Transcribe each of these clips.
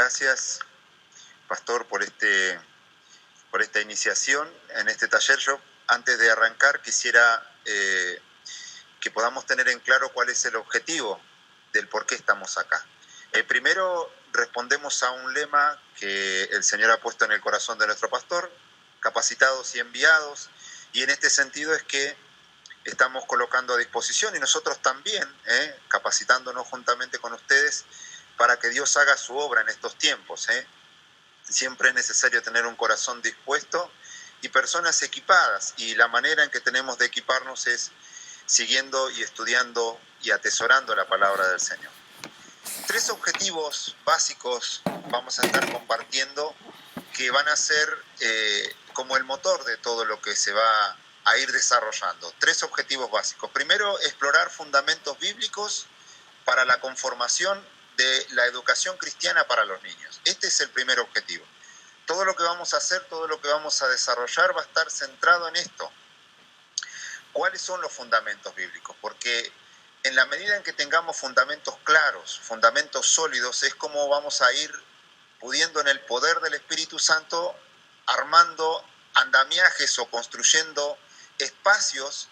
Gracias, Pastor, por esta iniciación en este taller. Yo, antes de arrancar, quisiera que podamos tener en claro cuál es el objetivo del por qué estamos acá. Primero, respondemos a un lema que el Señor ha puesto en el corazón de nuestro pastor: capacitados y enviados, y en este sentido es que estamos colocando a disposición, y nosotros también, capacitándonos juntamente con ustedes para que Dios haga su obra en estos tiempos. Siempre es necesario tener un corazón dispuesto y personas equipadas, y la manera en que tenemos de equiparnos es siguiendo y estudiando y atesorando la palabra del Señor. 3 objetivos básicos vamos a estar compartiendo, que van a ser como el motor de todo lo que se va a ir desarrollando. 3 objetivos básicos. Primero, explorar fundamentos bíblicos para la conformación de la educación cristiana para los niños. Este es el primer objetivo. Todo lo que vamos a hacer, todo lo que vamos a desarrollar va a estar centrado en esto. ¿Cuáles son los fundamentos bíblicos? Porque en la medida en que tengamos fundamentos claros, fundamentos sólidos, es como vamos a ir pudiendo, en el poder del Espíritu Santo, armando andamiajes o construyendo espacios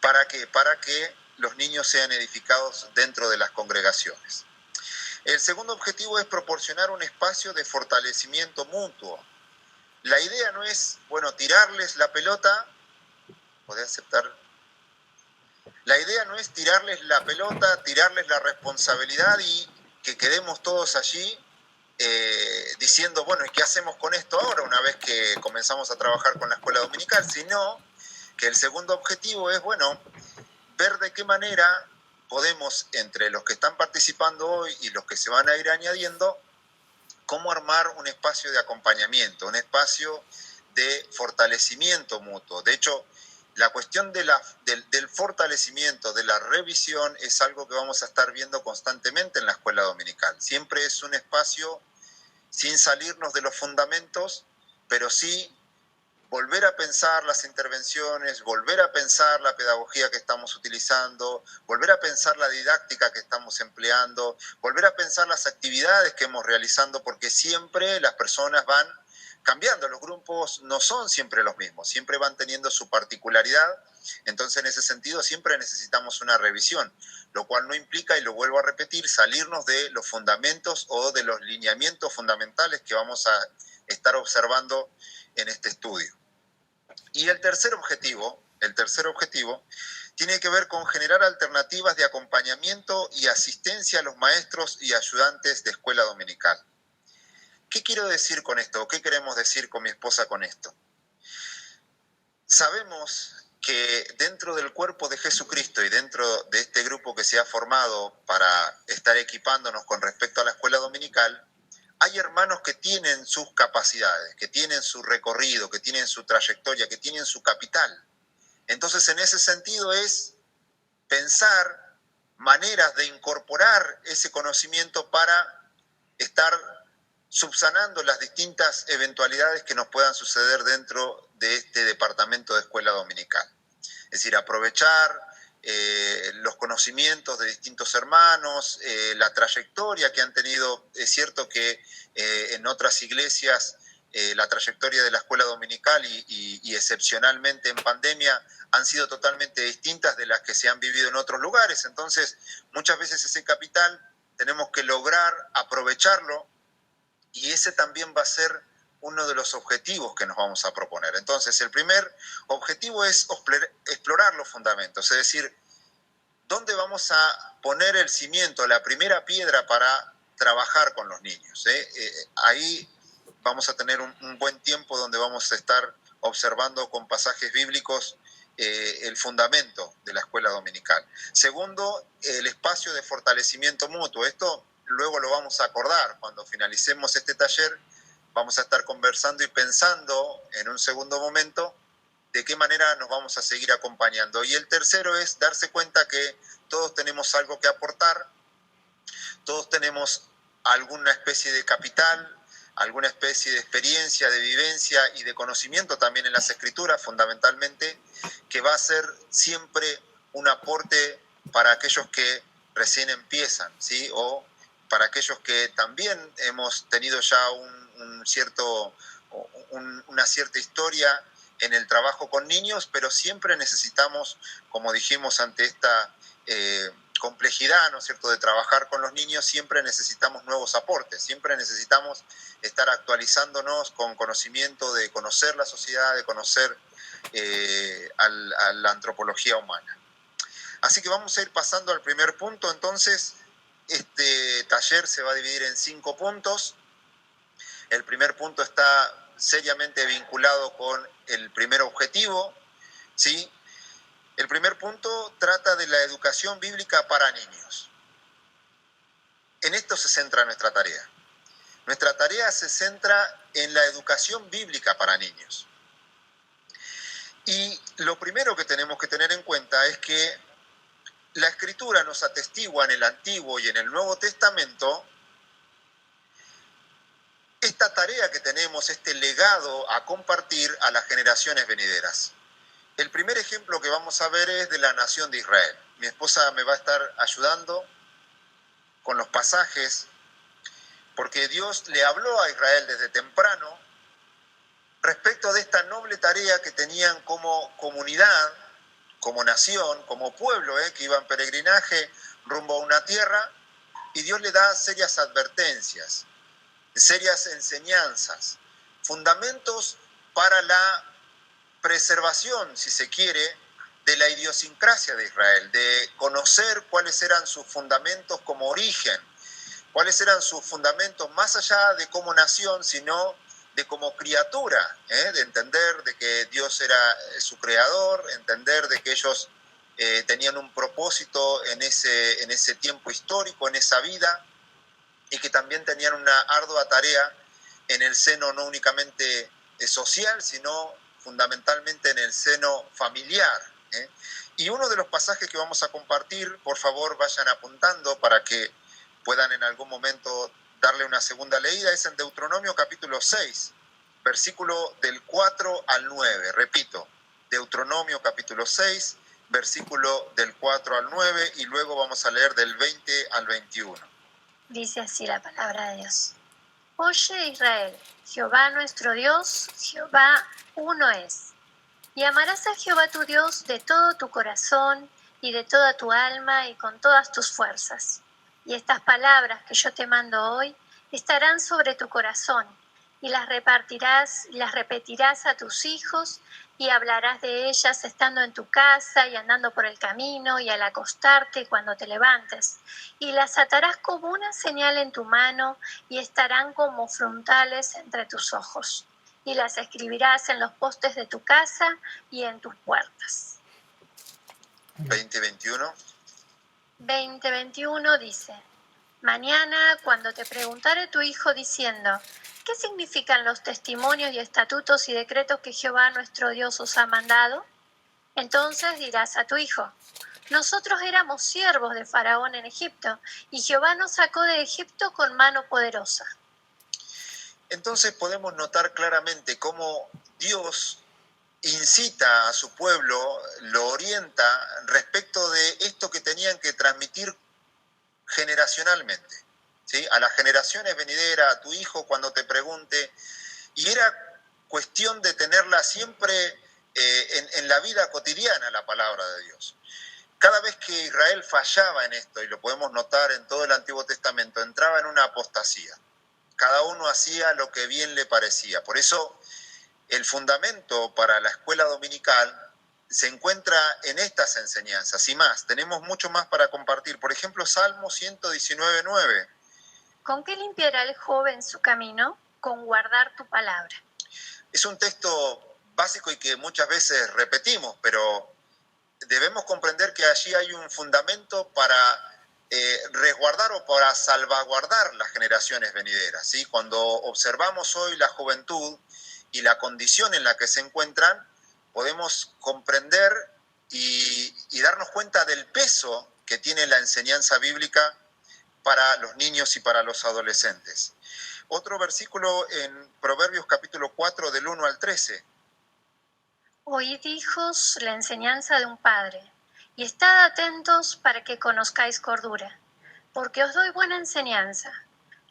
para que los niños sean edificados dentro de las congregaciones. El segundo objetivo es proporcionar un espacio de fortalecimiento mutuo. La idea no es, tirarles la pelota. ¿Podés aceptar? La idea no es tirarles la pelota, tirarles la responsabilidad y que quedemos todos allí diciendo, ¿y qué hacemos con esto ahora una vez que comenzamos a trabajar con la escuela dominical? Sino que el segundo objetivo es, ver de qué manera podemos, entre los que están participando hoy y los que se van a ir añadiendo, cómo armar un espacio de acompañamiento, un espacio de fortalecimiento mutuo. De hecho, la cuestión del fortalecimiento, de la revisión, es algo que vamos a estar viendo constantemente en la escuela dominical. Siempre es un espacio sin salirnos de los fundamentos, pero sí volver a pensar las intervenciones, volver a pensar la pedagogía que estamos utilizando, volver a pensar la didáctica que estamos empleando, volver a pensar las actividades que hemos realizado, porque siempre las personas van cambiando, los grupos no son siempre los mismos, siempre van teniendo su particularidad. Entonces, en ese sentido, siempre necesitamos una revisión, lo cual no implica, y lo vuelvo a repetir, salirnos de los fundamentos o de los lineamientos fundamentales que vamos a estar observando en este estudio. Y el tercer objetivo tiene que ver con generar alternativas de acompañamiento y asistencia a los maestros y ayudantes de escuela dominical. ¿Qué quiero decir con esto? ¿Qué queremos decir con mi esposa con esto? Sabemos que dentro del cuerpo de Jesucristo y dentro de este grupo que se ha formado para estar equipándonos con respecto a la escuela dominical, hay hermanos que tienen sus capacidades, que tienen su recorrido, que tienen su trayectoria, que tienen su capital. Entonces, en ese sentido es pensar maneras de incorporar ese conocimiento para estar subsanando las distintas eventualidades que nos puedan suceder dentro de este departamento de escuela dominical. Es decir, aprovechar los conocimientos de distintos hermanos, la trayectoria que han tenido. Es cierto que en otras iglesias la trayectoria de la escuela dominical y excepcionalmente en pandemia han sido totalmente distintas de las que se han vivido en otros lugares. Entonces, muchas veces ese capital tenemos que lograr aprovecharlo, y ese también va a ser uno de los objetivos que nos vamos a proponer. Entonces, el primer objetivo es explorar los fundamentos, es decir, ¿dónde vamos a poner el cimiento, la primera piedra para trabajar con los niños? Ahí vamos a tener un buen tiempo donde vamos a estar observando con pasajes bíblicos el fundamento de la escuela dominical. Segundo, el espacio de fortalecimiento mutuo. Esto luego lo vamos a acordar. Cuando finalicemos este taller, vamos a estar conversando y pensando en un segundo momento de qué manera nos vamos a seguir acompañando. Y el tercero es darse cuenta que todos tenemos algo que aportar, todos tenemos alguna especie de capital, alguna especie de experiencia, de vivencia y de conocimiento también en las Escrituras, fundamentalmente, que va a ser siempre un aporte para aquellos que recién empiezan, ¿sí? O para aquellos que también hemos tenido ya una cierta historia en el trabajo con niños, pero siempre necesitamos, como dijimos, ante esta complejidad, ¿no es cierto?, de trabajar con los niños, siempre necesitamos nuevos aportes, siempre necesitamos estar actualizándonos con conocimiento de conocer la sociedad, de conocer a la antropología humana. Así que vamos a ir pasando al primer punto. Entonces, este taller se va a dividir en 5 puntos. El primer punto está seriamente vinculado con el primer objetivo, ¿sí? El primer punto trata de la educación bíblica para niños. En esto se centra nuestra tarea. Nuestra tarea se centra en la educación bíblica para niños. Y lo primero que tenemos que tener en cuenta es que la Escritura nos atestigua en el Antiguo y en el Nuevo Testamento esta tarea que tenemos, este legado a compartir a las generaciones venideras. El primer ejemplo que vamos a ver es de la nación de Israel. Mi esposa me va a estar ayudando con los pasajes, porque Dios le habló a Israel desde temprano respecto de esta noble tarea que tenían como comunidad, como nación, como pueblo, que iba en peregrinaje rumbo a una tierra, y Dios le da serias advertencias, serias enseñanzas, fundamentos para la preservación, si se quiere, de la idiosincrasia de Israel, de conocer cuáles eran sus fundamentos como origen, cuáles eran sus fundamentos más allá de como nación, sino de como criatura, de entender de que Dios era su creador, entender de que ellos tenían un propósito en ese tiempo histórico, en esa vida, y que también tenían una ardua tarea en el seno no únicamente social, sino fundamentalmente en el seno familiar. Y uno de los pasajes que vamos a compartir, por favor vayan apuntando para que puedan en algún momento darle una segunda leída, es en Deuteronomio capítulo 6, versículo del 4 al 9. Repito, Deuteronomio capítulo 6, versículo del 4 al 9, y luego vamos a leer del 20 al 21. Dice así la palabra de Dios. Oye Israel, Jehová nuestro Dios, Jehová uno es. Y amarás a Jehová tu Dios de todo tu corazón y de toda tu alma y con todas tus fuerzas. Y estas palabras que yo te mando hoy estarán sobre tu corazón, y las repetirás a tus hijos, y hablarás de ellas estando en tu casa y andando por el camino y al acostarte cuando te levantes. Y las atarás como una señal en tu mano y estarán como frontales entre tus ojos. Y las escribirás en los postes de tu casa y en tus puertas. 20:21. 20:21 dice: Mañana, cuando te preguntare tu hijo diciendo: ¿qué significan los testimonios y estatutos y decretos que Jehová nuestro Dios os ha mandado? Entonces dirás a tu hijo: nosotros éramos siervos de Faraón en Egipto, y Jehová nos sacó de Egipto con mano poderosa. Entonces podemos notar claramente cómo Dios incita a su pueblo, lo orienta respecto de esto que tenían que transmitir generacionalmente, ¿sí? A las generaciones venideras, a tu hijo cuando te pregunte, y era cuestión de tenerla siempre en la vida cotidiana, la palabra de Dios. Cada vez que Israel fallaba en esto, y lo podemos notar en todo el Antiguo Testamento, entraba en una apostasía. Cada uno hacía lo que bien le parecía. Por eso el fundamento para la escuela dominical se encuentra en estas enseñanzas y más. Tenemos mucho más para compartir. Por ejemplo, Salmo 119:9. ¿Con qué limpiará el joven su camino? Con guardar tu palabra. Es un texto básico y que muchas veces repetimos, pero debemos comprender que allí hay un fundamento para resguardar o para salvaguardar las generaciones venideras, ¿sí? Cuando observamos hoy la juventud y la condición en la que se encuentran, podemos comprender y darnos cuenta del peso que tiene la enseñanza bíblica para los niños y para los adolescentes. Otro versículo en Proverbios capítulo 4 del 1 al 13. Oíd, hijos, la enseñanza de un padre, y estad atentos para que conozcáis cordura, porque os doy buena enseñanza.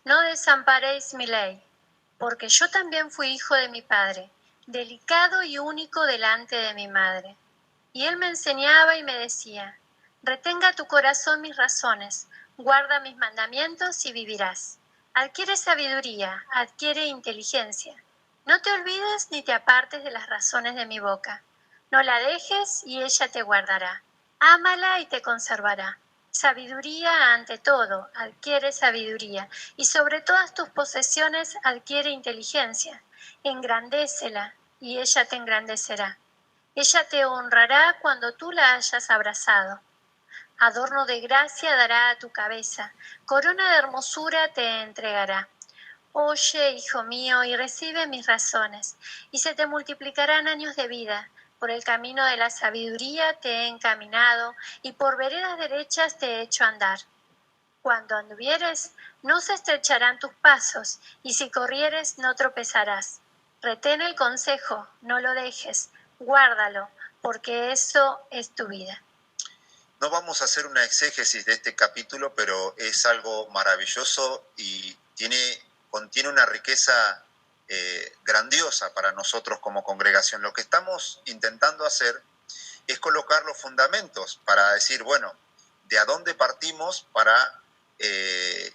No desamparéis mi ley, porque yo también fui hijo de mi padre, delicado y único delante de mi madre. Y él me enseñaba y me decía, retenga tu corazón mis razones, guarda mis mandamientos y vivirás. Adquiere sabiduría, adquiere inteligencia. No te olvides ni te apartes de las razones de mi boca. No la dejes y ella te guardará. Ámala y te conservará. Sabiduría ante todo, adquiere sabiduría, y sobre todas tus posesiones adquiere inteligencia. Engrandécela, y ella te engrandecerá. Ella te honrará cuando tú la hayas abrazado. Adorno de gracia dará a tu cabeza, corona de hermosura te entregará. Oye, hijo mío, y recibe mis razones, y se te multiplicarán años de vida. Por el camino de la sabiduría te he encaminado, y por veredas derechas te he hecho andar. Cuando anduvieres, no se estrecharán tus pasos, y si corrieres, no tropezarás. Retén el consejo, no lo dejes, guárdalo, porque eso es tu vida. No vamos a hacer una exégesis de este capítulo, pero es algo maravilloso y contiene una riqueza grandiosa para nosotros como congregación. Lo que estamos intentando hacer es colocar los fundamentos para decir, bueno, de a dónde partimos para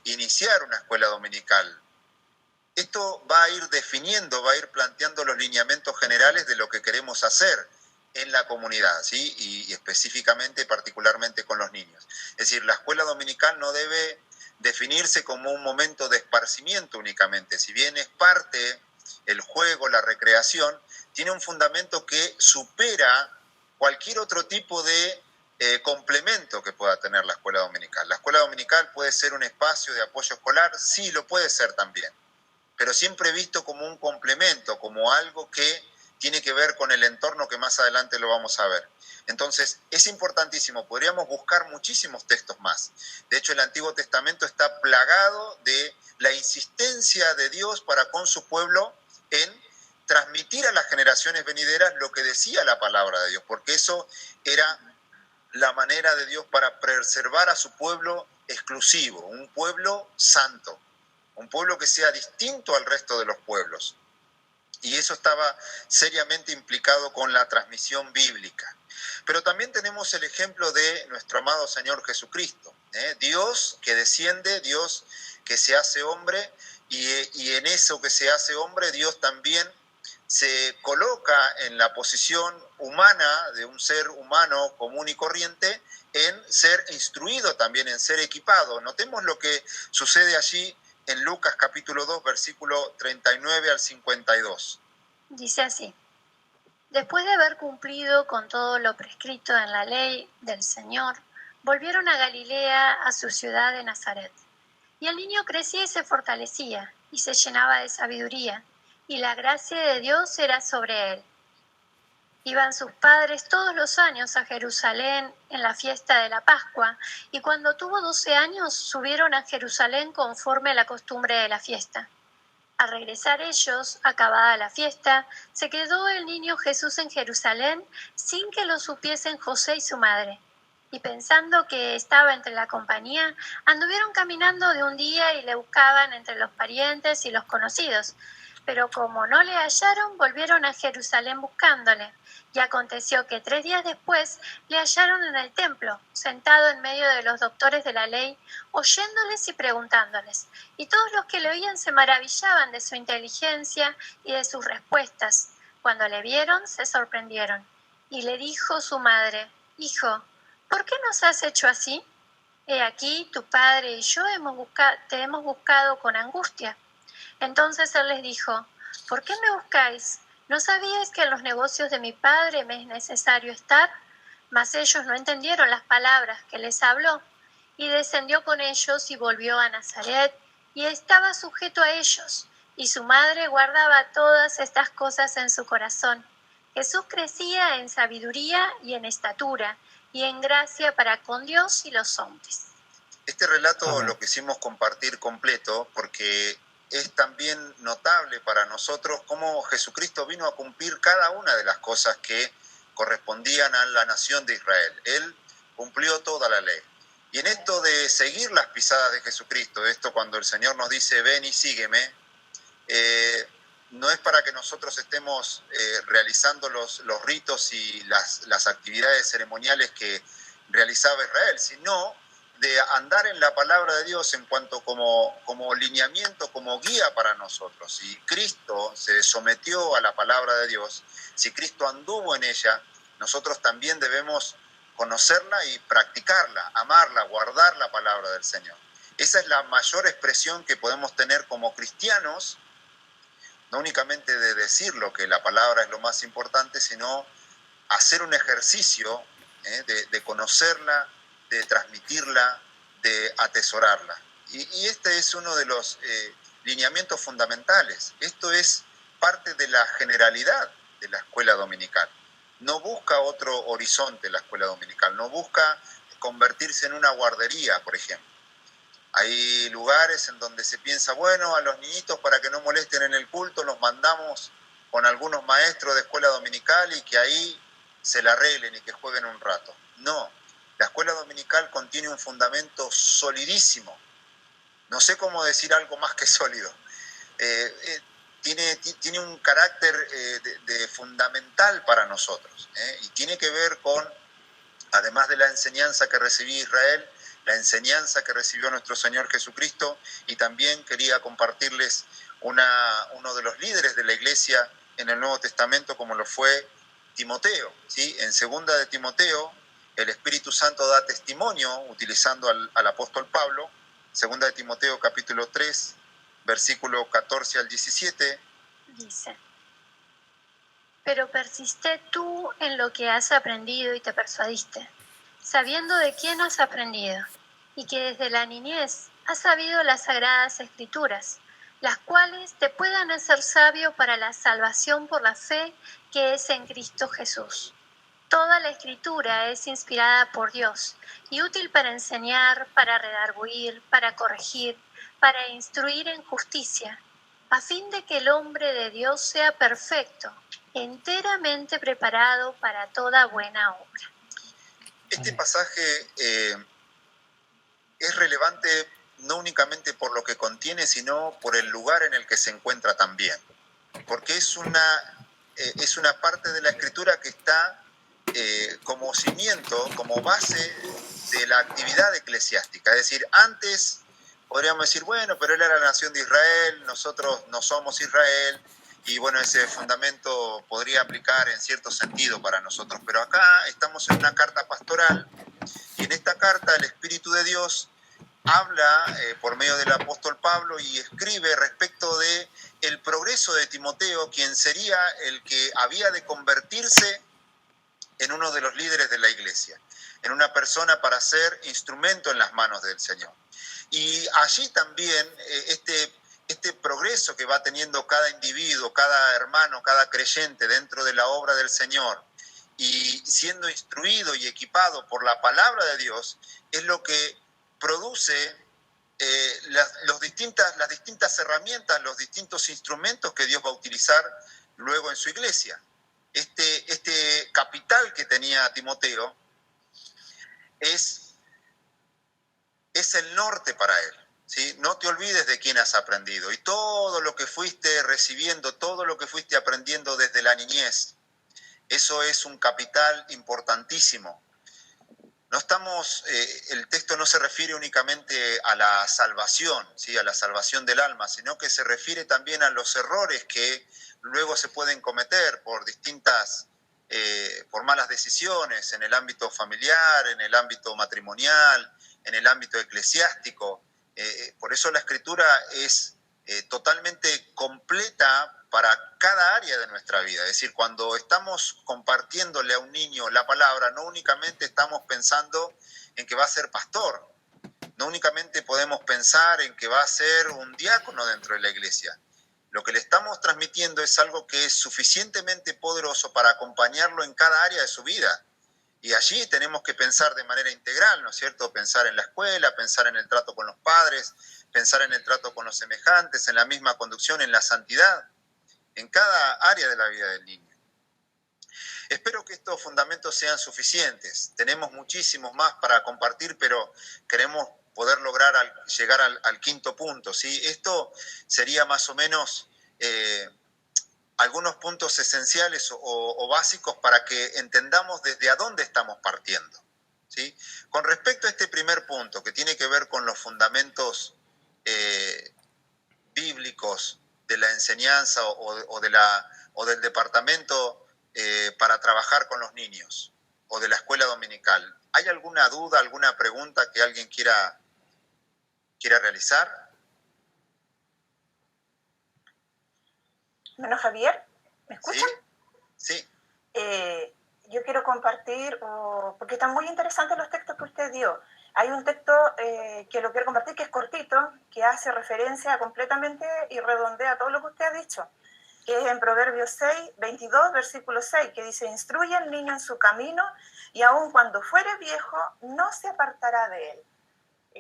iniciar una escuela dominical. Esto va a ir definiendo, va a ir planteando los lineamientos generales de lo que queremos hacer en la comunidad, ¿sí? Y específicamente, particularmente con los niños. Es decir, la escuela dominical no debe definirse como un momento de esparcimiento únicamente. Si bien es parte, el juego, la recreación, tiene un fundamento que supera cualquier otro tipo de complemento que pueda tener la escuela dominical. La escuela dominical puede ser un espacio de apoyo escolar, sí, lo puede ser también, pero siempre visto como un complemento, como algo que tiene que ver con el entorno que más adelante lo vamos a ver. Entonces, es importantísimo, podríamos buscar muchísimos textos más. De hecho, el Antiguo Testamento está plagado de la insistencia de Dios para con su pueblo en transmitir a las generaciones venideras lo que decía la palabra de Dios, porque eso era la manera de Dios para preservar a su pueblo exclusivo, un pueblo santo, un pueblo que sea distinto al resto de los pueblos. Y eso estaba seriamente implicado con la transmisión bíblica. Pero también tenemos el ejemplo de nuestro amado Señor Jesucristo, Dios que desciende, Dios que se hace hombre, y en eso que se hace hombre, Dios también se coloca en la posición humana de un ser humano común y corriente, en ser instruido también, en ser equipado. Notemos lo que sucede allí en Lucas capítulo 2, versículo 39 al 52. Dice así: después de haber cumplido con todo lo prescrito en la ley del Señor, volvieron a Galilea, a su ciudad de Nazaret. Y el niño crecía y se fortalecía, y se llenaba de sabiduría, y la gracia de Dios era sobre él. Iban sus padres todos los años a Jerusalén en la fiesta de la Pascua, y cuando tuvo 12 años subieron a Jerusalén conforme a la costumbre de la fiesta. Al regresar ellos, acabada la fiesta, se quedó el niño Jesús en Jerusalén sin que lo supiesen José y su madre. Y pensando que estaba entre la compañía, anduvieron caminando de un día y le buscaban entre los parientes y los conocidos. Pero como no le hallaron, volvieron a Jerusalén buscándole. Y aconteció que 3 días después le hallaron en el templo, sentado en medio de los doctores de la ley, oyéndoles y preguntándoles. Y todos los que le oían se maravillaban de su inteligencia y de sus respuestas. Cuando le vieron, se sorprendieron. Y le dijo su madre: Hijo, ¿por qué nos has hecho así? He aquí, tu padre y yo te hemos buscado con angustia. Entonces él les dijo: ¿por qué me buscáis? ¿No sabíais que en los negocios de mi padre me es necesario estar? Mas ellos no entendieron las palabras que les habló. Y descendió con ellos y volvió a Nazaret, y estaba sujeto a ellos. Y su madre guardaba todas estas cosas en su corazón. Jesús crecía en sabiduría y en estatura, y en gracia para con Dios y los hombres. Este relato lo quisimos compartir completo porque es también notable para nosotros cómo Jesucristo vino a cumplir cada una de las cosas que correspondían a la nación de Israel. Él cumplió toda la ley. Y en esto de seguir las pisadas de Jesucristo, esto cuando el Señor nos dice, ven y sígueme, no es para que nosotros estemos realizando los ritos y las actividades ceremoniales que realizaba Israel, sino de andar en la palabra de Dios en cuanto como lineamiento, como guía para nosotros. Si Cristo se sometió a la palabra de Dios, si Cristo anduvo en ella, nosotros también debemos conocerla y practicarla, amarla, guardar la palabra del Señor. Esa es la mayor expresión que podemos tener como cristianos, no únicamente de decirlo que la palabra es lo más importante, sino hacer un ejercicio de conocerla, de transmitirla, de atesorarla. Y este es uno de los lineamientos fundamentales. Esto es parte de la generalidad de la escuela dominical. No busca otro horizonte la escuela dominical, no busca convertirse en una guardería, por ejemplo. Hay lugares en donde se piensa, bueno, a los niñitos para que no molesten en el culto los mandamos con algunos maestros de escuela dominical y que ahí se la arreglen y que jueguen un rato. No, la escuela dominical contiene un fundamento solidísimo. No sé cómo decir algo más que sólido. Tiene un carácter de fundamental para nosotros, y tiene que ver con, además de la enseñanza que recibí Israel, la enseñanza que recibió nuestro Señor Jesucristo, y también quería compartirles uno de los líderes de la iglesia en el Nuevo Testamento, como lo fue Timoteo, ¿sí? En segunda de Timoteo, el Espíritu Santo da testimonio, utilizando al apóstol Pablo, segunda de Timoteo capítulo 3, versículo 14 al 17. Dice: pero persiste tú en lo que has aprendido y te persuadiste, sabiendo de quién has aprendido, y que desde la niñez has sabido las sagradas escrituras, las cuales te puedan hacer sabio para la salvación por la fe que es en Cristo Jesús. Toda la escritura es inspirada por Dios y útil para enseñar, para redarguir, para corregir, para instruir en justicia, a fin de que el hombre de Dios sea perfecto, enteramente preparado para toda buena obra. Este pasaje es relevante no únicamente por lo que contiene, sino por el lugar en el que se encuentra también. Porque es una parte de la escritura que está como cimiento, como base de la actividad eclesiástica. Es decir, antes podríamos decir, bueno, pero él era la nación de Israel, nosotros no somos Israel, y bueno, ese fundamento podría aplicar en cierto sentido para nosotros. Pero acá estamos en una carta pastoral, y en esta carta el Espíritu de Dios habla por medio del apóstol Pablo y escribe respecto de el progreso de Timoteo, quien sería el que había de convertirse en uno de los líderes de la iglesia, en una persona para ser instrumento en las manos del Señor. Y allí también este progreso que va teniendo cada individuo, cada hermano, cada creyente dentro de la obra del Señor, y siendo instruido y equipado por la palabra de Dios, es lo que produce las distintas herramientas, los distintos instrumentos que Dios va a utilizar luego en su iglesia. Este capital que tenía Timoteo es el norte para él, ¿sí? No te olvides de quién has aprendido, y todo lo que fuiste recibiendo, todo lo que fuiste aprendiendo desde la niñez, eso es un capital importantísimo. El texto no se refiere únicamente a la salvación, ¿sí? A la salvación del alma, sino que se refiere también a los errores que luego se pueden cometer por malas decisiones en el ámbito familiar, en el ámbito matrimonial, en el ámbito eclesiástico. Por eso la Escritura es totalmente completa para cada área de nuestra vida. Es decir, cuando estamos compartiéndole a un niño la palabra, no únicamente estamos pensando en que va a ser pastor, no únicamente podemos pensar en que va a ser un diácono dentro de la iglesia. Lo que le estamos transmitiendo es algo que es suficientemente poderoso para acompañarlo en cada área de su vida. Y allí tenemos que pensar de manera integral, ¿no es cierto? Pensar en la escuela, pensar en el trato con los padres, pensar en el trato con los semejantes, en la misma conducción, en la santidad, en cada área de la vida del niño. Espero que estos fundamentos sean suficientes. Tenemos muchísimos más para compartir, pero queremos poder lograr llegar al quinto punto, ¿sí? Esto sería más o menos algunos puntos esenciales o básicos para que entendamos desde a dónde estamos partiendo, ¿sí? Con respecto a este primer punto, que tiene que ver con los fundamentos bíblicos de la enseñanza o del departamento para trabajar con los niños o de la escuela dominical, ¿hay alguna duda, alguna pregunta que alguien quiera realizar? Bueno, Javier, ¿me escuchan? Sí. Yo quiero compartir, porque están muy interesantes los textos que usted dio. Hay un texto que lo quiero compartir, que es cortito, que hace referencia completamente y redondea todo lo que usted ha dicho, que es en Proverbios 6, 22, versículo 6, que dice: instruye al niño en su camino, y aun cuando fuere viejo, no se apartará de él.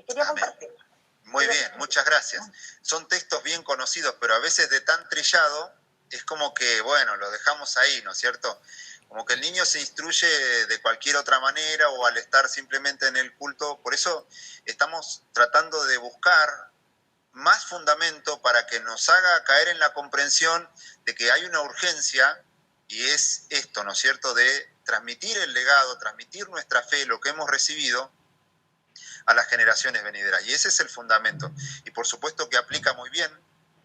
Quería compartirlo. Muy bien, muchas gracias. Son textos bien conocidos, pero a veces de tan trillado, es como que, bueno, lo dejamos ahí, ¿no es cierto? Como que el niño se instruye de cualquier otra manera o al estar simplemente en el culto. Por eso estamos tratando de buscar más fundamento para que nos haga caer en la comprensión de que hay una urgencia, y es esto, ¿no es cierto?, de transmitir el legado, transmitir nuestra fe, lo que hemos recibido, a las generaciones venideras. Y ese es el fundamento. Y por supuesto que aplica muy bien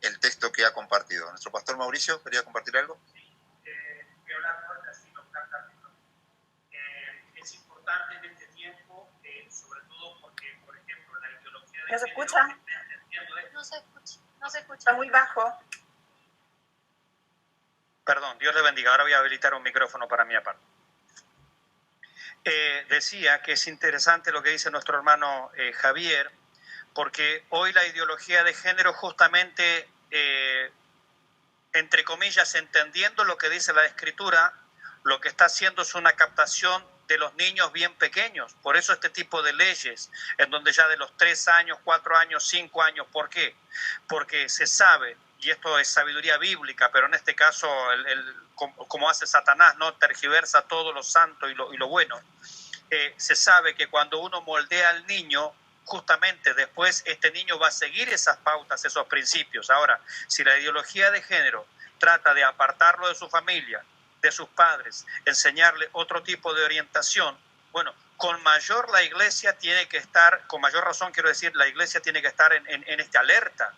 el texto que ha compartido. Nuestro pastor Mauricio, ¿quería compartir algo? Voy a hablar fuerte, así no cantar. Es importante en este tiempo, sobre todo porque, por ejemplo, la ideología de... ¿No se escucha? No se escucha. No se escucha. Está muy bajo. Perdón, Dios le bendiga. Ahora voy a habilitar un micrófono para mi aparte. Decía que es interesante lo que dice nuestro hermano Javier, porque hoy la ideología de género justamente, entre comillas, entendiendo lo que dice la Escritura, lo que está haciendo es una captación de los niños bien pequeños. Por eso este tipo de leyes, en donde ya de los 3 años, 4 años, 5 años, ¿por qué? Porque se sabe, y esto es sabiduría bíblica, pero en este caso, como hace Satanás, ¿no?, tergiversa todo lo santo y lo bueno. Se sabe que cuando uno moldea al niño, justamente después este niño va a seguir esas pautas, esos principios. Ahora, si la ideología de género trata de apartarlo de su familia, de sus padres, enseñarle otro tipo de orientación, bueno, con mayor la iglesia tiene que estar, con mayor razón quiero decir, la iglesia tiene que estar en esta alerta,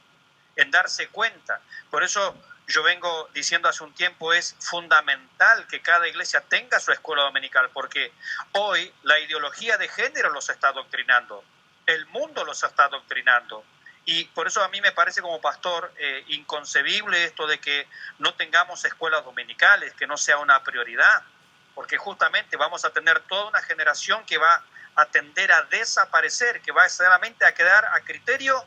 en darse cuenta. Por eso yo vengo diciendo hace un tiempo, es fundamental que cada iglesia tenga su escuela dominical, porque hoy la ideología de género los está adoctrinando, el mundo los está adoctrinando. Y por eso a mí me parece como pastor inconcebible esto de que no tengamos escuelas dominicales, que no sea una prioridad, porque justamente vamos a tener toda una generación que va a tender a desaparecer, que va solamente a quedar a criterio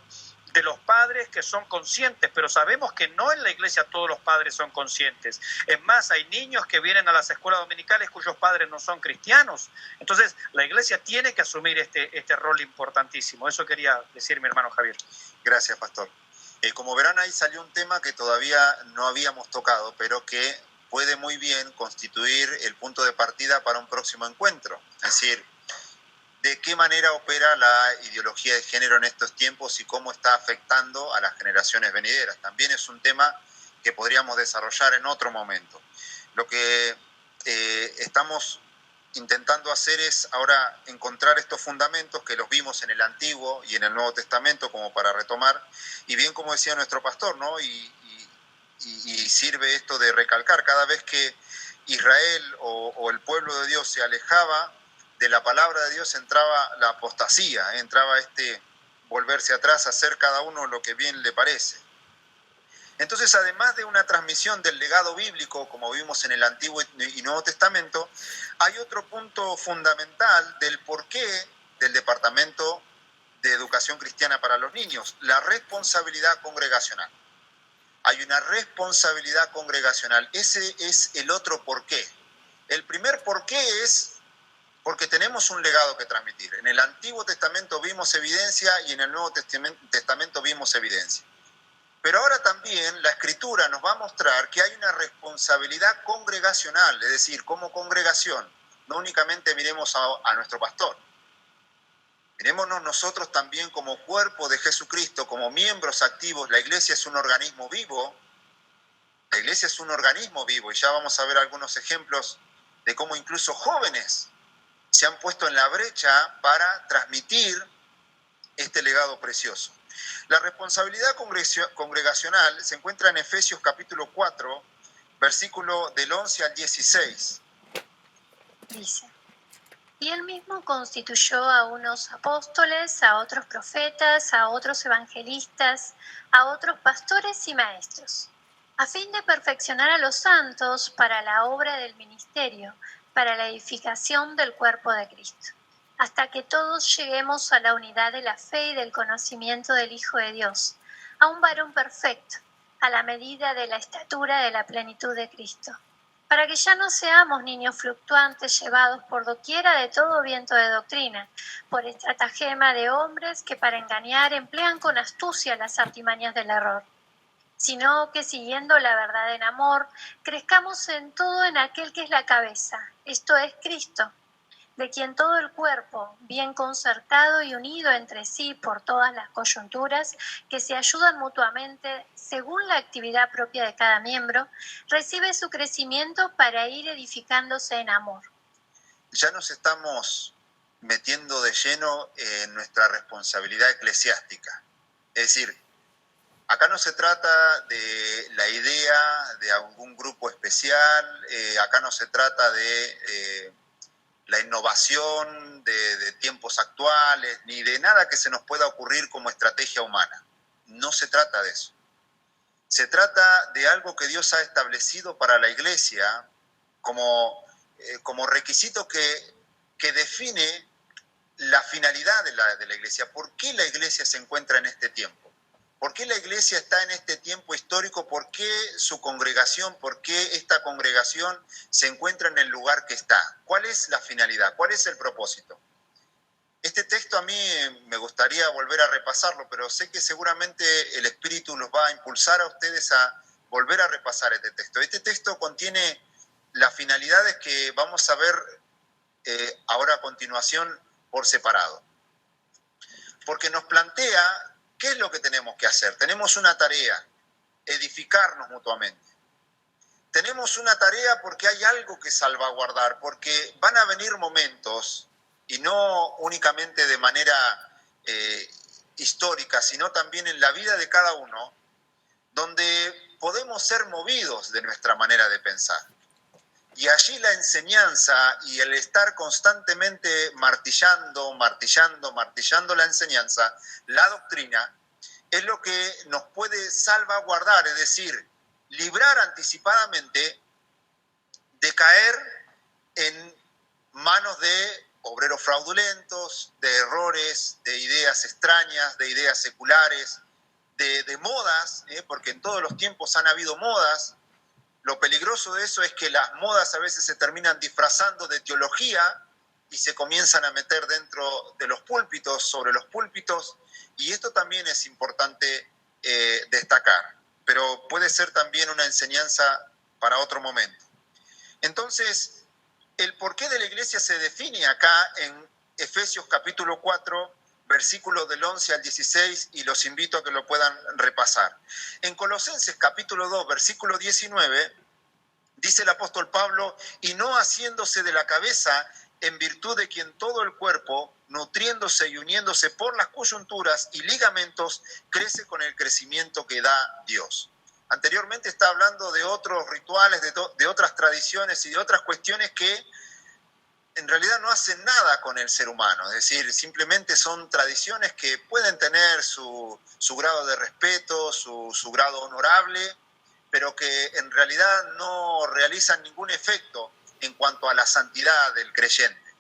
de los padres que son conscientes, pero sabemos que no en la iglesia todos los padres son conscientes. Es más, hay niños que vienen a las escuelas dominicales cuyos padres no son cristianos. Entonces, la iglesia tiene que asumir este rol importantísimo. Eso quería decir mi hermano Javier. Gracias, pastor. Como verán, ahí salió un tema que todavía no habíamos tocado, pero que puede muy bien constituir el punto de partida para un próximo encuentro. Es decir, de qué manera opera la ideología de género en estos tiempos y cómo está afectando a las generaciones venideras. También es un tema que podríamos desarrollar en otro momento. Lo que estamos intentando hacer es ahora encontrar estos fundamentos que los vimos en el Antiguo y en el Nuevo Testamento como para retomar, y bien como decía nuestro pastor, ¿no? Y sirve esto de recalcar, cada vez que Israel o el pueblo de Dios se alejaba de la palabra de Dios, entraba la apostasía, entraba volverse atrás, hacer cada uno lo que bien le parece. Entonces, además de una transmisión del legado bíblico, como vimos en el Antiguo y Nuevo Testamento, hay otro punto fundamental del porqué del Departamento de Educación Cristiana para los Niños, la responsabilidad congregacional. Hay una responsabilidad congregacional. Ese es el otro porqué. El primer porqué es porque tenemos un legado que transmitir. En el Antiguo Testamento vimos evidencia y en el Nuevo Testamento vimos evidencia. Pero ahora también la Escritura nos va a mostrar que hay una responsabilidad congregacional, es decir, como congregación, no únicamente miremos a nuestro pastor, mirémonos nosotros también como cuerpo de Jesucristo, como miembros activos. La iglesia es un organismo vivo, la iglesia es un organismo vivo, y ya vamos a ver algunos ejemplos de cómo incluso jóvenes se han puesto en la brecha para transmitir este legado precioso. La responsabilidad congregacional se encuentra en Efesios capítulo 4, versículo del 11 al 16. Dice: y él mismo constituyó a unos apóstoles, a otros profetas, a otros evangelistas, a otros pastores y maestros, a fin de perfeccionar a los santos para la obra del ministerio, para la edificación del cuerpo de Cristo, hasta que todos lleguemos a la unidad de la fe y del conocimiento del Hijo de Dios, a un varón perfecto, a la medida de la estatura de la plenitud de Cristo, para que ya no seamos niños fluctuantes llevados por doquiera de todo viento de doctrina, por estratagema de hombres que para engañar emplean con astucia las artimañas del error, sino que siguiendo la verdad en amor, crezcamos en todo en aquel que es la cabeza, esto es Cristo, de quien todo el cuerpo, bien concertado y unido entre sí por todas las coyunturas que se ayudan mutuamente según la actividad propia de cada miembro, recibe su crecimiento para ir edificándose en amor. Ya nos estamos metiendo de lleno en nuestra responsabilidad eclesiástica. Es decir, acá no se trata de la idea de algún grupo especial, acá no se trata de la innovación de tiempos actuales, ni de nada que se nos pueda ocurrir como estrategia humana. No se trata de eso. Se trata de algo que Dios ha establecido para la iglesia como requisito que define la finalidad de la iglesia. ¿Por qué la iglesia se encuentra en este tiempo? ¿Por qué la iglesia está en este tiempo histórico? ¿Por qué su congregación, por qué esta congregación se encuentra en el lugar que está? ¿Cuál es la finalidad? ¿Cuál es el propósito? Este texto a mí me gustaría volver a repasarlo, pero sé que seguramente el Espíritu los va a impulsar a ustedes a volver a repasar este texto. Este texto contiene las finalidades que vamos a ver ahora a continuación por separado. Porque nos plantea ¿qué es lo que tenemos que hacer? Tenemos una tarea, edificarnos mutuamente. Tenemos una tarea porque hay algo que salvaguardar, porque van a venir momentos, y no únicamente de manera histórica, sino también en la vida de cada uno, donde podemos ser movidos de nuestra manera de pensar. Y allí la enseñanza y el estar constantemente martillando la enseñanza, la doctrina, es lo que nos puede salvaguardar, es decir, librar anticipadamente de caer en manos de obreros fraudulentos, de errores, de ideas extrañas, de ideas seculares, de modas, porque en todos los tiempos han habido modas. Lo peligroso de eso es que las modas a veces se terminan disfrazando de teología y se comienzan a meter dentro de los púlpitos, sobre los púlpitos, y esto también es importante destacar, pero puede ser también una enseñanza para otro momento. Entonces, el porqué de la iglesia se define acá en Efesios capítulo 4, versículos del 11 al 16, y los invito a que lo puedan repasar. En Colosenses capítulo 2, versículo 19, dice el apóstol Pablo: y no haciéndose de la cabeza, en virtud de quien todo el cuerpo, nutriéndose y uniéndose por las coyunturas y ligamentos, crece con el crecimiento que da Dios. Anteriormente está hablando de otros rituales, de otras tradiciones y de otras cuestiones que en realidad no hacen nada con el ser humano, es decir, simplemente son tradiciones que pueden tener su grado de respeto, su grado honorable, pero que en realidad no realizan ningún efecto en cuanto a la santidad del creyente.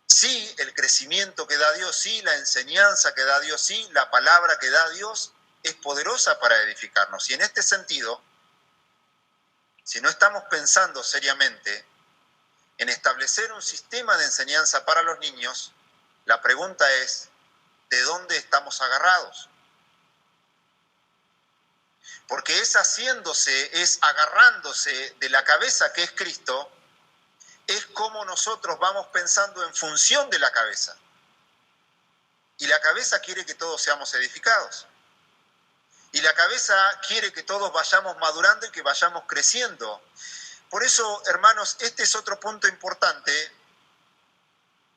Sí, el crecimiento que da Dios, sí, la enseñanza que da Dios, sí, la palabra que da Dios es poderosa para edificarnos. Y en este sentido, si no estamos pensando seriamente en establecer un sistema de enseñanza para los niños, la pregunta es, ¿de dónde estamos agarrados? Porque es haciéndose, es agarrándose de la cabeza que es Cristo, es como nosotros vamos pensando en función de la cabeza. Y la cabeza quiere que todos seamos edificados. Y la cabeza quiere que todos vayamos madurando y que vayamos creciendo. Por eso, hermanos, este es otro punto importante.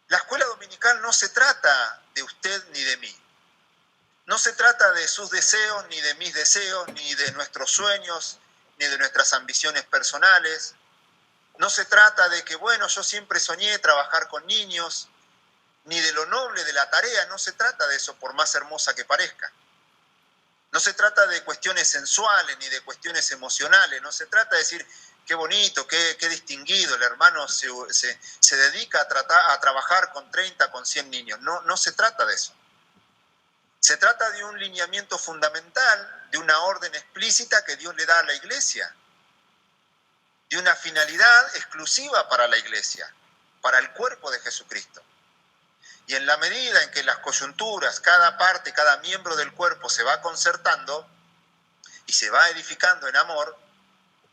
La escuela dominical no se trata de usted ni de mí. No se trata de sus deseos, ni de mis deseos, ni de nuestros sueños, ni de nuestras ambiciones personales. No se trata de que, bueno, yo siempre soñé trabajar con niños, ni de lo noble de la tarea. No se trata de eso, por más hermosa que parezca. No se trata de cuestiones sensuales, ni de cuestiones emocionales. No se trata de decir, qué bonito, qué distinguido, el hermano se dedica a trabajar con 30, con 100 niños. No se trata de eso. Se trata de un lineamiento fundamental, de una orden explícita que Dios le da a la iglesia, de una finalidad exclusiva para la iglesia, para el cuerpo de Jesucristo. Y en la medida en que las coyunturas, cada parte, cada miembro del cuerpo se va concertando y se va edificando en amor,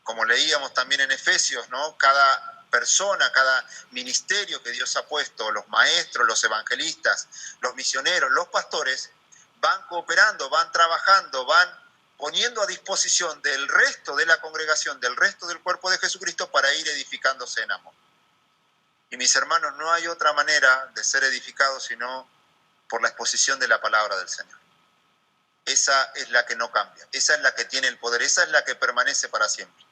como leíamos también en Efesios, ¿no? Cada persona, cada ministerio que Dios ha puesto, los maestros, los evangelistas, los misioneros, los pastores, van cooperando, van trabajando, van poniendo a disposición del resto de la congregación, del resto del cuerpo de Jesucristo para ir edificándose en amor. Y mis hermanos, no hay otra manera de ser edificados sino por la exposición de la palabra del Señor. Esa es la que no cambia, esa es la que tiene el poder, esa es la que permanece para siempre.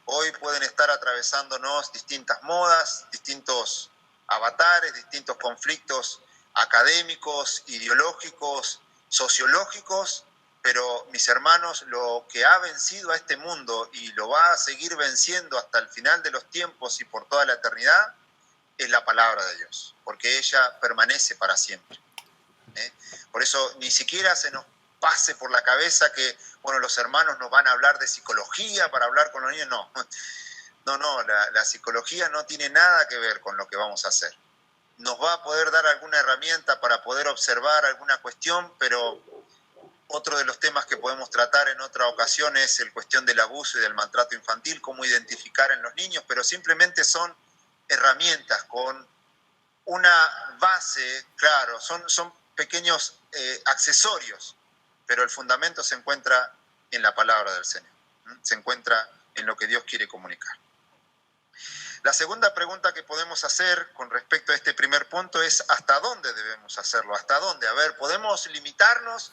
Hoy pueden estar atravesándonos distintas modas, distintos avatares, distintos conflictos académicos, ideológicos, sociológicos, pero mis hermanos, lo que ha vencido a este mundo y lo va a seguir venciendo hasta el final de los tiempos y por toda la eternidad, es la palabra de Dios, porque ella permanece para siempre. Por eso ni siquiera se nos pase por la cabeza que, bueno, los hermanos nos van a hablar de psicología para hablar con los niños. No, la psicología no tiene nada que ver con lo que vamos a hacer. Nos va a poder dar alguna herramienta para poder observar alguna cuestión, pero otro de los temas que podemos tratar en otra ocasión es la cuestión del abuso y del maltrato infantil, cómo identificar en los niños, pero simplemente son herramientas con una base, claro, son pequeños accesorios, pero el fundamento se encuentra en la palabra del Señor, se encuentra en lo que Dios quiere comunicar. La segunda pregunta que podemos hacer con respecto a este primer punto es ¿hasta dónde debemos hacerlo? ¿Hasta dónde? A ver, ¿podemos limitarnos?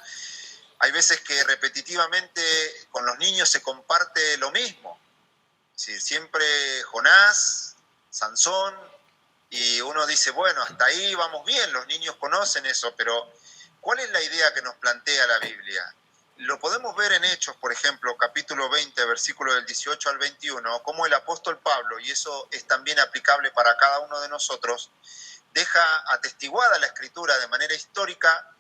Hay veces que repetitivamente con los niños se comparte lo mismo. Es decir, siempre Jonás, Sansón, y uno dice, bueno, hasta ahí vamos bien, los niños conocen eso, pero ¿cuál es la idea que nos plantea la Biblia? Lo podemos ver en Hechos, por ejemplo, capítulo 20, versículo del 18 al 21, como el apóstol Pablo, y eso es también aplicable para cada uno de nosotros, deja atestiguada la Escritura de manera histórica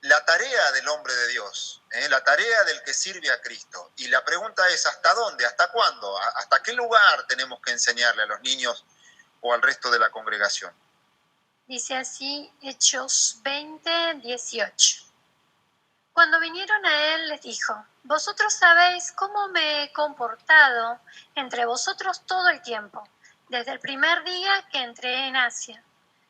la tarea del hombre de Dios, la tarea del que sirve a Cristo. Y la pregunta es, ¿hasta dónde? ¿Hasta cuándo? ¿Hasta qué lugar tenemos que enseñarle a los niños o al resto de la congregación? Dice así Hechos 20, 18. Cuando vinieron a él les dijo, vosotros sabéis cómo me he comportado entre vosotros todo el tiempo, desde el primer día que entré en Asia,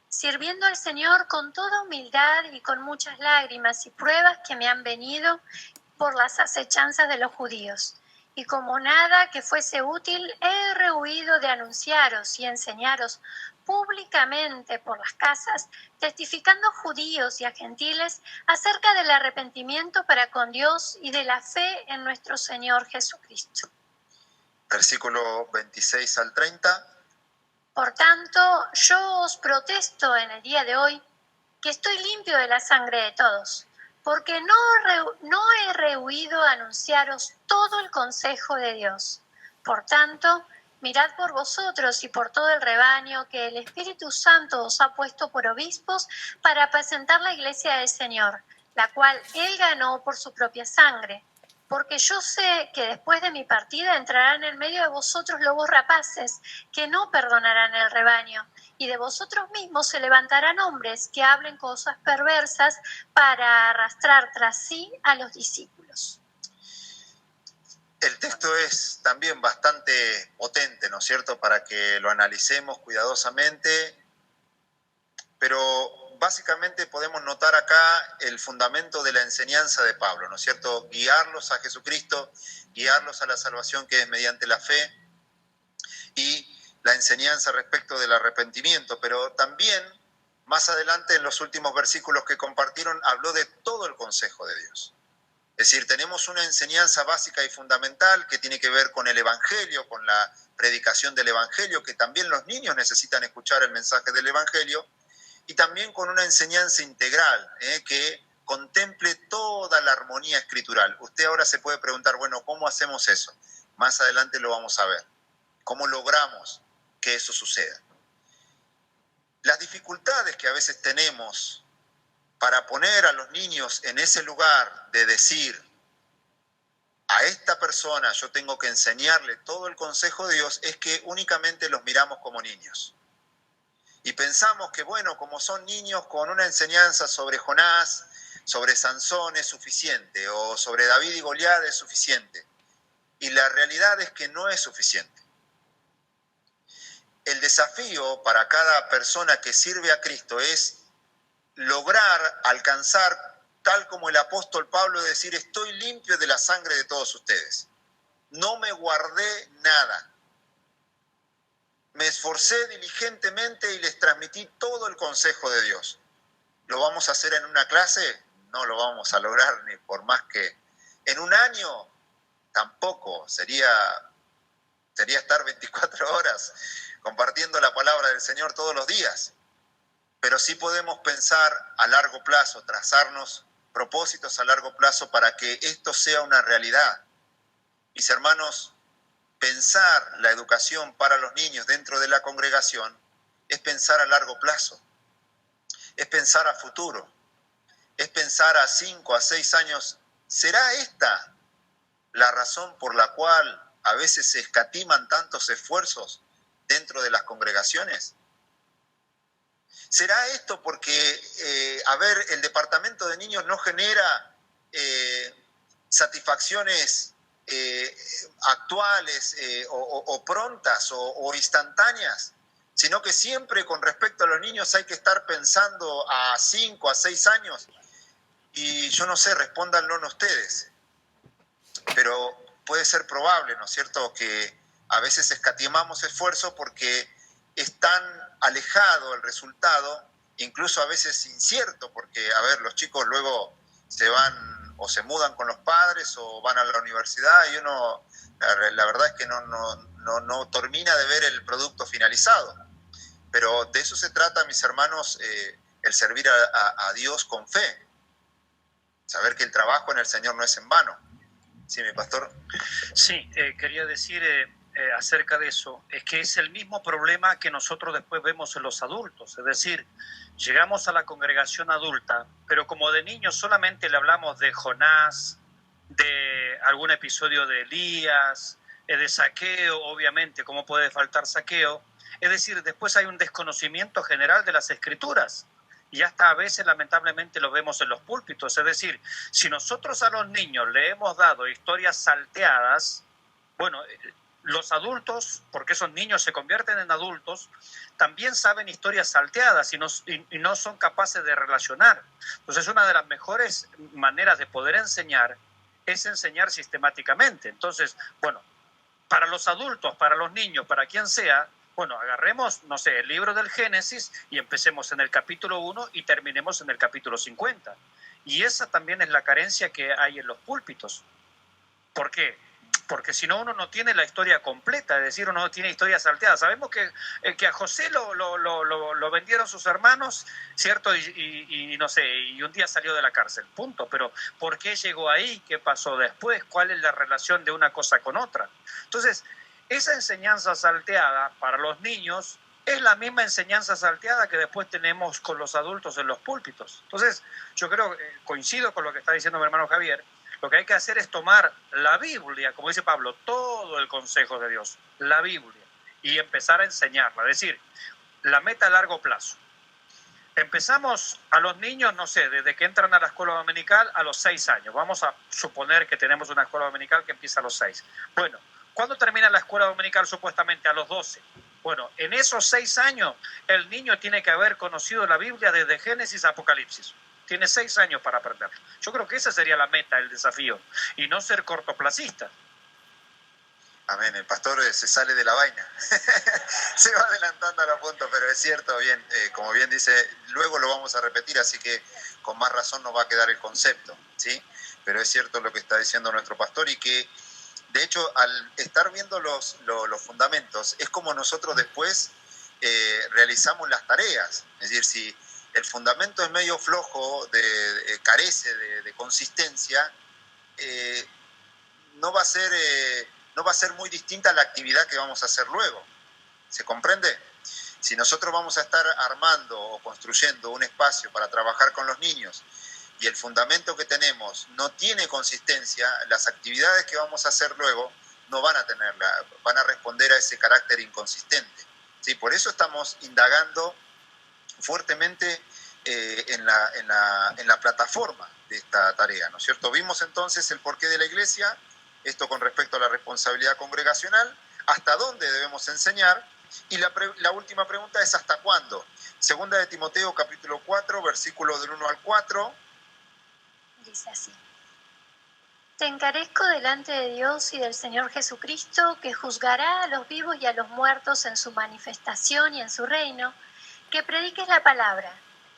sirviendo al Señor con toda humildad y con muchas lágrimas y pruebas que me han venido por las acechanzas de los judíos. Y como nada que fuese útil, he rehuido de anunciaros y enseñaros públicamente por las casas, testificando a judíos y a gentiles acerca del arrepentimiento para con Dios y de la fe en nuestro Señor Jesucristo. Versículo 26 al 30. Por tanto, yo os protesto en el día de hoy que estoy limpio de la sangre de todos, porque no he rehuido anunciaros todo el consejo de Dios. Por tanto, mirad por vosotros y por todo el rebaño que el Espíritu Santo os ha puesto por obispos para apacentar la iglesia del Señor, la cual Él ganó por su propia sangre. Porque yo sé que después de mi partida entrarán en medio de vosotros lobos rapaces que no perdonarán el rebaño, y de vosotros mismos se levantarán hombres que hablen cosas perversas para arrastrar tras sí a los discípulos. el texto es también bastante potente, ¿no es cierto?, para que lo analicemos cuidadosamente, pero básicamente podemos notar acá el fundamento de la enseñanza de Pablo, ¿no es cierto?, guiarlos a Jesucristo, guiarlos a la salvación que es mediante la fe, y la enseñanza respecto del arrepentimiento, pero también más adelante en los últimos versículos que compartieron habló de todo el consejo de Dios. Es decir, tenemos una enseñanza básica y fundamental que tiene que ver con el Evangelio, con la predicación del Evangelio, que también los niños necesitan escuchar el mensaje del Evangelio, y también con una enseñanza integral, que contemple toda la armonía escritural. Usted ahora se puede preguntar, bueno, ¿cómo hacemos eso? Más adelante lo vamos a ver. ¿Cómo logramos que eso suceda? Las dificultades que a veces tenemos para poner a los niños en ese lugar de decir, a esta persona yo tengo que enseñarle todo el consejo de Dios, es que únicamente los miramos como niños. Y pensamos que, bueno, como son niños, con una enseñanza sobre Jonás, sobre Sansón es suficiente, o sobre David y Goliat es suficiente. Y la realidad es que no es suficiente. El desafío para cada persona que sirve a Cristo es lograr alcanzar, tal como el apóstol Pablo, decir, estoy limpio de la sangre de todos ustedes. No me guardé nada. Me esforcé diligentemente y les transmití todo el consejo de Dios. ¿Lo vamos a hacer en una clase? No lo vamos a lograr ni por más que... En un año tampoco. Sería estar 24 horas compartiendo la palabra del Señor todos los días. Pero sí podemos pensar a largo plazo, trazarnos propósitos a largo plazo para que esto sea una realidad. Mis hermanos, pensar la educación para los niños dentro de la congregación es pensar a largo plazo, es pensar a futuro, es pensar a 5, a 6 años. ¿Será esta la razón por la cual a veces se escatiman tantos esfuerzos dentro de las congregaciones? ¿Será esto porque, el departamento de niños no genera satisfacciones actuales o prontas o instantáneas, sino que siempre con respecto a los niños hay que estar pensando a 5, a 6 años? Y yo no sé, respóndanlo ustedes, pero puede ser probable, ¿no es cierto?, que a veces escatimamos esfuerzo porque es tan alejado el resultado, incluso a veces incierto, porque, los chicos luego se van o se mudan con los padres o van a la universidad y uno, la verdad es que no termina de ver el producto finalizado. Pero de eso se trata, mis hermanos, el servir a Dios con fe. Saber que el trabajo en el Señor no es en vano. ¿Sí, mi pastor? Sí, quería decir acerca de eso, es que es el mismo problema que nosotros después vemos en los adultos, es decir, llegamos a la congregación adulta, pero como de niños solamente le hablamos de Jonás, de algún episodio de Elías, de Zaqueo, obviamente, ¿cómo puede faltar Zaqueo? Es decir, después hay un desconocimiento general de las Escrituras. Y hasta a veces lamentablemente lo vemos en los púlpitos. Es decir, si nosotros a los niños le hemos dado historias salteadas, bueno, los adultos, porque esos niños se convierten en adultos, también saben historias salteadas y no son capaces de relacionar. Entonces, una de las mejores maneras de poder enseñar es enseñar sistemáticamente. Entonces, bueno, para los adultos, para los niños, para quien sea, bueno, agarremos, no sé, el libro del Génesis y empecemos en el capítulo 1 y terminemos en el capítulo 50. Y esa también es la carencia que hay en los púlpitos. ¿Por qué? Porque si no, uno no tiene la historia completa, es decir, uno no tiene historia salteada. Sabemos que a José lo vendieron sus hermanos, ¿cierto? Y no sé, y un día salió de la cárcel, punto. Pero ¿por qué llegó ahí? ¿Qué pasó después? ¿Cuál es la relación de una cosa con otra? Entonces, esa enseñanza salteada para los niños es la misma enseñanza salteada que después tenemos con los adultos en los púlpitos. Entonces, yo creo, coincido con lo que está diciendo mi hermano Javier, lo que hay que hacer es tomar la Biblia, como dice Pablo, todo el consejo de Dios, la Biblia, y empezar a enseñarla. Es decir, la meta a largo plazo. Empezamos a los niños, no sé, desde que entran a la escuela dominical a los 6 años. Vamos a suponer que tenemos una escuela dominical que empieza a los 6. Bueno, ¿cuándo termina la escuela dominical supuestamente? A los 12. Bueno, en esos 6 años el niño tiene que haber conocido la Biblia desde Génesis a Apocalipsis. Tiene 6 años para aprenderlo. Yo creo que esa sería la meta, el desafío, y no ser cortoplacista. Amén, el pastor se sale de la vaina, se va adelantando a la punta, pero es cierto, bien, como bien dice, luego lo vamos a repetir, así que con más razón nos va a quedar el concepto, ¿sí? Pero es cierto lo que está diciendo nuestro pastor y que, de hecho, al estar viendo los fundamentos, es como nosotros después realizamos las tareas, es decir, si el fundamento es medio flojo, carece de consistencia, no va a ser muy distinta la actividad que vamos a hacer luego. ¿Se comprende? Si nosotros vamos a estar armando o construyendo un espacio para trabajar con los niños y el fundamento que tenemos no tiene consistencia, las actividades que vamos a hacer luego no van a tenerla, van a responder a ese carácter inconsistente. ¿Sí? Por eso estamos indagando fuertemente en la plataforma de esta tarea, ¿no es cierto? Vimos entonces el porqué de la iglesia, esto con respecto a la responsabilidad congregacional, hasta dónde debemos enseñar, y la última pregunta es ¿hasta cuándo? Segunda de Timoteo capítulo 4, versículos del 1 al 4. Dice así: Te encarezco delante de Dios y del Señor Jesucristo, que juzgará a los vivos y a los muertos en su manifestación y en su reino, que prediques la palabra,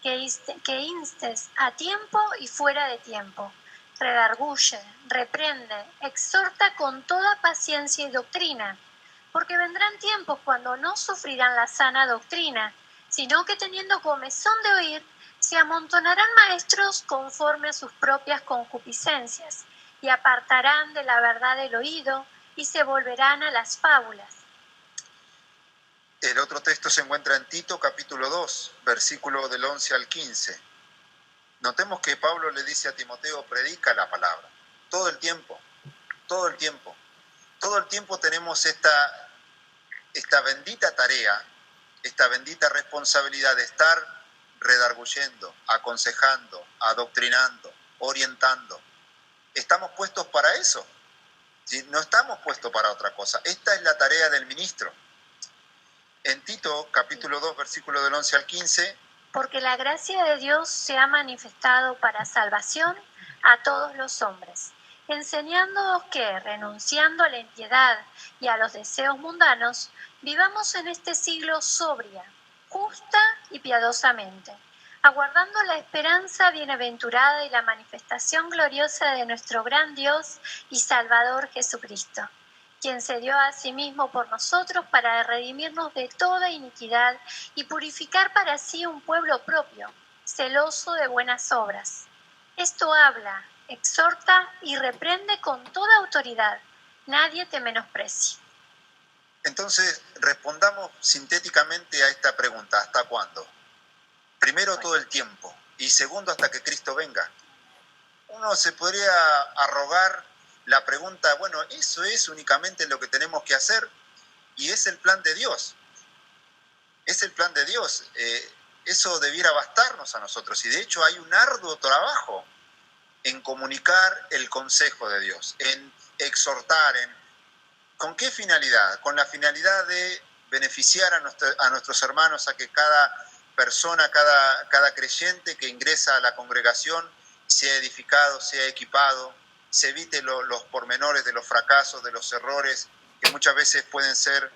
que instes a tiempo y fuera de tiempo, redarguye, reprende, exhorta con toda paciencia y doctrina, porque vendrán tiempos cuando no sufrirán la sana doctrina, sino que teniendo comezón de oír, se amontonarán maestros conforme a sus propias concupiscencias, y apartarán de la verdad el oído, y se volverán a las fábulas. El otro texto se encuentra en Tito capítulo 2, versículo del 11 al 15. Notemos que Pablo le dice a Timoteo, predica la palabra, todo el tiempo, todo el tiempo. Todo el tiempo tenemos esta bendita tarea, esta bendita responsabilidad de estar redarguyendo, aconsejando, adoctrinando, orientando. Estamos puestos para eso, ¿sí? No estamos puestos para otra cosa. Esta es la tarea del ministro. En Tito, capítulo 2, versículo del 11 al 15. Porque la gracia de Dios se ha manifestado para salvación a todos los hombres, enseñándonos que, renunciando a la impiedad y a los deseos mundanos, vivamos en este siglo sobria, justa y piadosamente, aguardando la esperanza bienaventurada y la manifestación gloriosa de nuestro gran Dios y Salvador Jesucristo, quien se dio a sí mismo por nosotros para redimirnos de toda iniquidad y purificar para sí un pueblo propio, celoso de buenas obras. Esto habla, exhorta y reprende con toda autoridad. Nadie te menosprecie. Entonces, respondamos sintéticamente a esta pregunta, ¿hasta cuándo? Primero, todo el tiempo, y segundo, hasta que Cristo venga. Uno se podría arrogar la pregunta, bueno, eso es únicamente lo que tenemos que hacer, y es el plan de Dios. Es el plan de Dios. Eso debiera bastarnos a nosotros, y de hecho hay un arduo trabajo en comunicar el consejo de Dios, en exhortar, ¿con qué finalidad? Con la finalidad de beneficiar a nuestros hermanos, a que cada persona, cada creyente que ingresa a la congregación sea edificado, sea equipado, se evite los pormenores de los fracasos, de los errores, que muchas veces pueden ser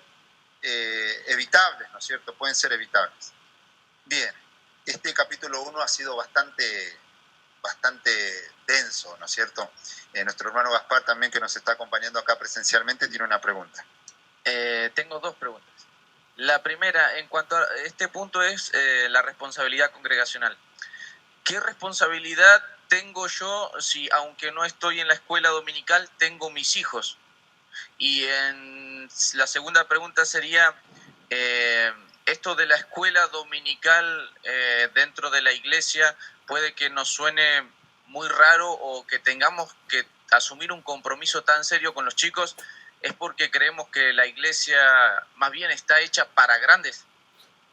evitables, ¿no es cierto? Pueden ser evitables. Bien, este capítulo 1 ha sido bastante denso, ¿no es cierto? Nuestro hermano Gaspar también, que nos está acompañando acá presencialmente, tiene una pregunta. Tengo dos preguntas. La primera, en cuanto a este punto, es la responsabilidad congregacional. ¿Qué responsabilidad tengo yo si, aunque no estoy en la escuela dominical, tengo mis hijos? Y la segunda pregunta sería, esto de la escuela dominical dentro de la iglesia puede que nos suene muy raro o que tengamos que asumir un compromiso tan serio con los chicos. ¿Es porque creemos que la iglesia más bien está hecha para grandes?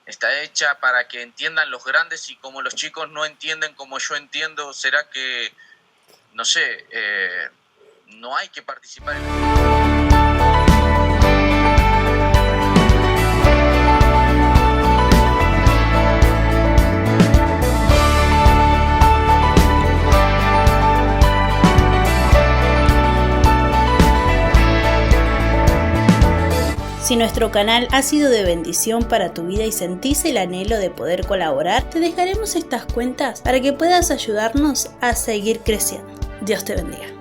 está hecha para que entiendan los grandes, y como los chicos no entienden como yo entiendo, ¿será que, no sé, no hay que participar en... Si nuestro canal ha sido de bendición para tu vida y sentís el anhelo de poder colaborar, te dejaremos estas cuentas para que puedas ayudarnos a seguir creciendo. Dios te bendiga.